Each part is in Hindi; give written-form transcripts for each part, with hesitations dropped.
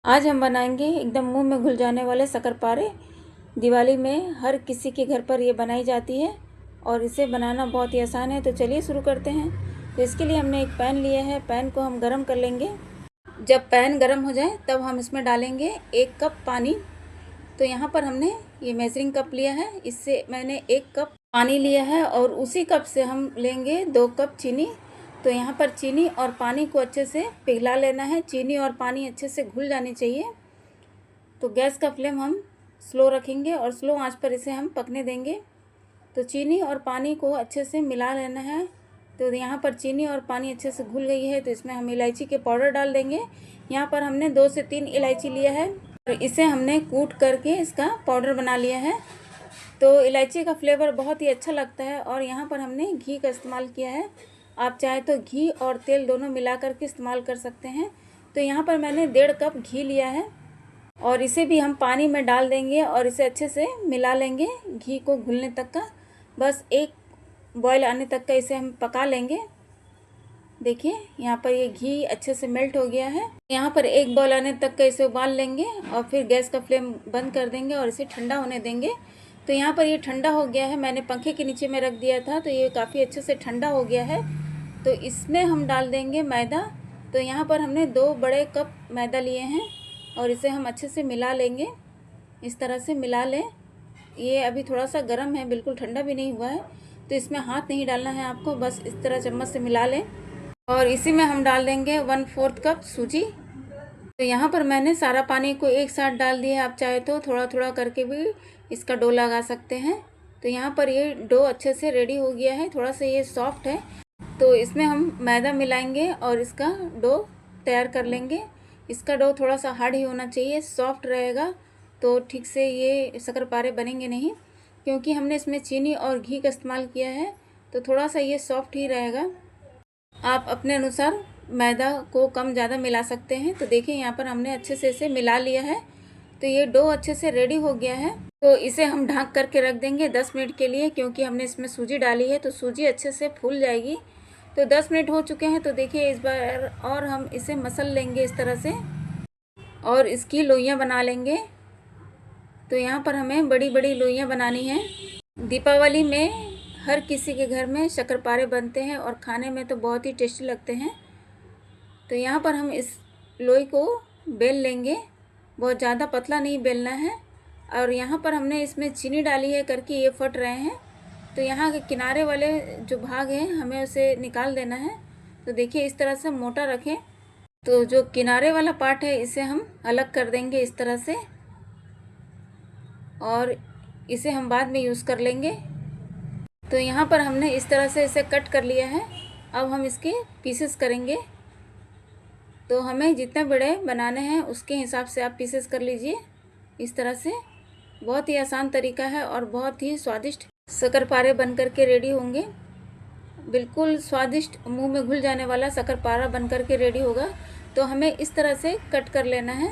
आज हम बनाएंगे एकदम मुंह में घुल जाने वाले शक्करपारे। दिवाली में हर किसी के घर पर ये बनाई जाती है और इसे बनाना बहुत ही आसान है। तो चलिए शुरू करते हैं। तो इसके लिए हमने एक पैन लिया है। पैन को हम गरम कर लेंगे। जब पैन गरम हो जाए तब हम इसमें डालेंगे 1 कप पानी। तो यहाँ पर हमने ये मेजरिंग कप लिया है, इससे मैंने 1 कप पानी लिया है और उसी कप से हम लेंगे 2 कप चीनी। तो यहाँ पर चीनी और पानी को अच्छे से पिघला लेना है। चीनी और पानी अच्छे से घुल जानी चाहिए। तो गैस का फ्लेम हम स्लो रखेंगे और स्लो आंच पर इसे हम पकने देंगे। तो चीनी और पानी को अच्छे से मिला लेना है। तो यहाँ पर चीनी और पानी अच्छे से घुल गई है। तो इसमें हम इलायची के पाउडर डाल देंगे। यहाँ पर हमने 2 से 3 इलायची लिया है और इसे हमने कूट करके इसका पाउडर बना लिया है। तो इलायची का फ्लेवर बहुत ही अच्छा लगता है। और यहाँ पर हमने घी का इस्तेमाल किया है। आप चाहे तो घी और तेल दोनों मिला करके इस्तेमाल कर सकते हैं। तो यहाँ पर मैंने 1.5 कप घी लिया है और इसे भी हम पानी में डाल देंगे और इसे अच्छे से मिला लेंगे घी को घुलने तक का। बस एक बॉयल आने तक का इसे हम पका लेंगे। देखिए यहाँ पर ये घी अच्छे से मेल्ट हो गया है। यहाँ पर एक बॉयल आने तक का इसे उबाल लेंगे और फिर गैस का फ्लेम बंद कर देंगे और इसे ठंडा होने देंगे। तो यहाँ पर ये ठंडा हो गया है। मैंने पंखे के नीचे में रख दिया था, तो ये काफ़ी अच्छे से ठंडा हो गया है। तो इसमें हम डाल देंगे मैदा। तो यहाँ पर हमने 2 बड़े कप मैदा लिए हैं और इसे हम अच्छे से मिला लेंगे। इस तरह से मिला लें। ये अभी थोड़ा सा गर्म है, बिल्कुल ठंडा भी नहीं हुआ है। तो इसमें हाथ नहीं डालना है आपको, बस इस तरह चम्मच से मिला लें। और इसी में हम डाल देंगे 1/4 कप सूजी। तो यहाँ पर मैंने सारा पानी को एक साथ डाल दिया है। आप चाहे तो थोड़ा थोड़ा करके भी इसका डो लगा सकते हैं। तो यहाँ पर ये डो अच्छे से रेडी हो गया है। थोड़ा सा ये सॉफ्ट है। तो इसमें हम मैदा मिलाएंगे और इसका डो तैयार कर लेंगे। इसका डो थोड़ा सा हार्ड ही होना चाहिए, सॉफ्ट रहेगा तो ठीक से ये शक्करपारे बनेंगे नहीं, क्योंकि हमने इसमें चीनी और घी का इस्तेमाल किया है। तो थोड़ा सा ये सॉफ्ट ही रहेगा। आप अपने अनुसार मैदा को कम ज़्यादा मिला सकते हैं। तो देखिए यहाँ पर हमने अच्छे से इसे मिला लिया है। तो ये डो अच्छे से रेडी हो गया है। तो इसे हम ढक करके रख देंगे 10 मिनट के लिए, क्योंकि हमने इसमें सूजी डाली है तो सूजी अच्छे से फूल जाएगी। तो 10 मिनट हो चुके हैं। तो देखिए इस बार और हम इसे मसल लेंगे इस तरह से और इसकी लोइयाँ बना लेंगे। तो यहाँ पर हमें बड़ी बड़ी लोइयाँ बनानी हैं। दीपावली में हर किसी के घर में शक्करपारे बनते हैं और खाने में तो बहुत ही टेस्टी लगते हैं। तो यहाँ पर हम इस लोई को बेल लेंगे। बहुत ज़्यादा पतला नहीं बेलना है। और यहाँ पर हमने इसमें चीनी डाली है करके ये फट रहे हैं। तो यहाँ के किनारे वाले जो भाग हैं हमें उसे निकाल देना है। तो देखिए इस तरह से मोटा रखें। तो जो किनारे वाला पार्ट है इसे हम अलग कर देंगे इस तरह से, और इसे हम बाद में यूज़ कर लेंगे। तो यहाँ पर हमने इस तरह से इसे कट कर लिया है। अब हम इसके पीसेस करेंगे। तो हमें जितने बड़े बनाने हैं उसके हिसाब से आप पीसेस कर लीजिए इस तरह से। बहुत ही आसान तरीका है और बहुत ही स्वादिष्ट शक्करपारे बन कर के रेडी होंगे। बिल्कुल स्वादिष्ट मुंह में घुल जाने वाला शक्करपारा बन कर के रेडी होगा। तो हमें इस तरह से कट कर लेना है।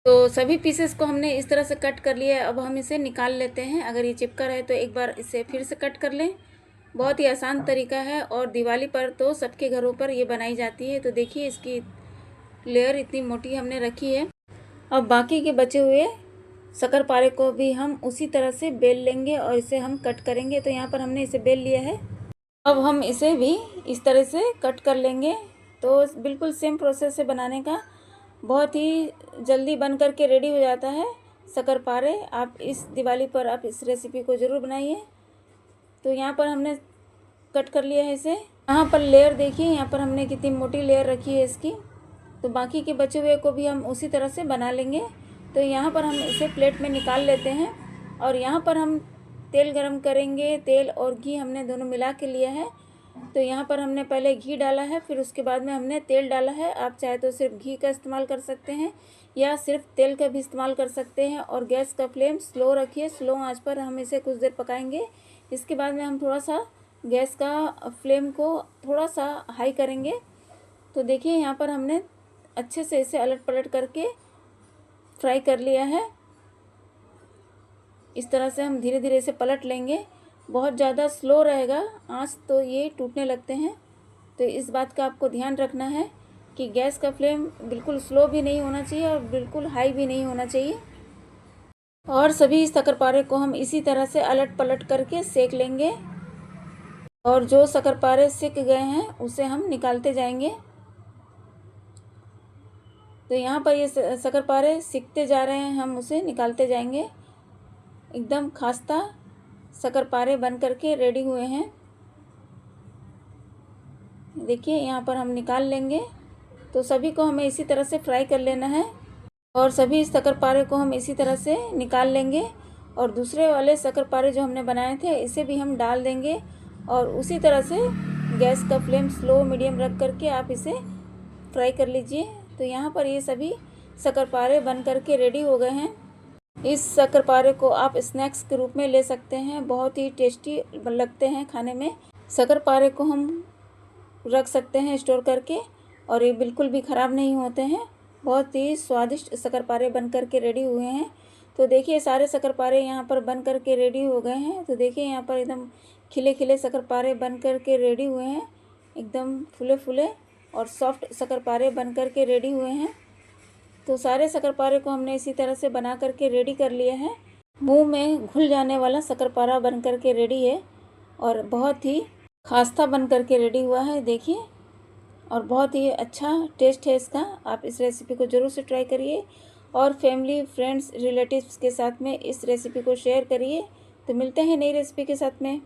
तो सभी पीसेस को हमने इस तरह से कट कर लिया है। अब हम इसे निकाल लेते हैं। अगर ये चिपका रहे तो एक बार इसे फिर से कट कर लें। बहुत ही आसान तरीका है और दिवाली पर तो सबके घरों पर ये बनाई जाती है। तो देखिए इसकी लेयर इतनी मोटी हमने रखी है। अब बाकी के बचे हुए शक्करपारे को भी हम उसी तरह से बेल लेंगे और इसे हम कट करेंगे। तो यहाँ पर हमने इसे बेल लिया है। अब हम इसे भी इस तरह से कट कर लेंगे। तो बिल्कुल सेम प्रोसेस से बनाने का, बहुत ही जल्दी बन करके रेडी हो जाता है शक्करपारे। आप इस दिवाली पर आप इस रेसिपी को ज़रूर बनाइए। तो यहाँ पर हमने कट कर लिया है इसे। यहाँ पर लेयर देखिए, यहाँ पर हमने कितनी मोटी लेयर रखी है इसकी। तो बाकी के बचे हुए को भी हम उसी तरह से बना लेंगे। तो यहाँ पर हम इसे प्लेट में निकाल लेते हैं और यहाँ पर हम तेल गरम करेंगे। तेल और घी हमने दोनों मिला के लिया है। तो यहाँ पर हमने पहले घी डाला है, फिर उसके बाद में हमने तेल डाला है। आप चाहे तो सिर्फ घी का इस्तेमाल कर सकते हैं या सिर्फ तेल का भी इस्तेमाल कर सकते हैं। और गैस का फ्लेम स्लो रखिए। स्लो आंच पर हम इसे कुछ देर पकाएंगे। इसके बाद में हम थोड़ा सा गैस का फ्लेम को थोड़ा सा हाई करेंगे। तो देखिए यहाँ पर हमने अच्छे से इसे अलट पलट करके फ्राई कर लिया है। इस तरह से हम धीरे धीरे इसे पलट लेंगे। बहुत ज़्यादा स्लो रहेगा आंच तो ये टूटने लगते हैं। तो इस बात का आपको ध्यान रखना है कि गैस का फ्लेम बिल्कुल स्लो भी नहीं होना चाहिए और बिल्कुल हाई भी नहीं होना चाहिए। और सभी शक्करपारे को हम इसी तरह से अलट पलट करके सेक लेंगे। और जो शक्करपारे सिक गए हैं उसे हम निकालते जाएंगे। तो यहाँ पर ये शक्करपारे सिकते जा रहे हैं, हम उसे निकालते जाएंगे। एकदम खास्ता शक्करपारे बन करके रेडी हुए हैं। देखिए यहाँ पर हम निकाल लेंगे। तो सभी को हमें इसी तरह से फ्राई कर लेना है और सभी शक्करपारे को हम इसी तरह से निकाल लेंगे। और दूसरे वाले शक्करपारे जो हमने बनाए थे इसे भी हम डाल देंगे और उसी तरह से गैस का फ्लेम स्लो मीडियम रख करके आप इसे फ्राई कर लीजिए। तो यहाँ पर ये सभी शक्करपारे बन करके रेडी हो गए हैं। इस शक्करपारे को आप स्नैक्स के रूप में ले सकते हैं, बहुत ही टेस्टी लगते हैं खाने में। शक्करपारे को हम रख सकते हैं स्टोर करके और ये बिल्कुल भी ख़राब नहीं होते हैं। बहुत ही स्वादिष्ट शक्करपारे बन करके रेडी हुए हैं। तो देखिए सारे शक्करपारे यहाँ पर बन करके रेडी हो गए हैं। तो देखिए यहाँ पर एकदम खिले खिले शक्करपारे बन करके रेडी हुए हैं, एकदम फुले फुले और सॉफ्ट शक्करपारे बन करके रेडी हुए हैं। तो सारे शक्करपारे को हमने इसी तरह से बना करके रेडी कर लिए हैं। मुंह में घुल जाने वाला शक्करपारा बन करके रेडी है और बहुत ही खास्ता बन करके रेडी हुआ है, देखिए। और बहुत ही अच्छा टेस्ट है इसका। आप इस रेसिपी को ज़रूर से ट्राई करिए और फैमिली, फ्रेंड्स, रिलेटिव्स के साथ में इस रेसिपी को शेयर करिए। तो मिलते हैं नई रेसिपी के साथ में।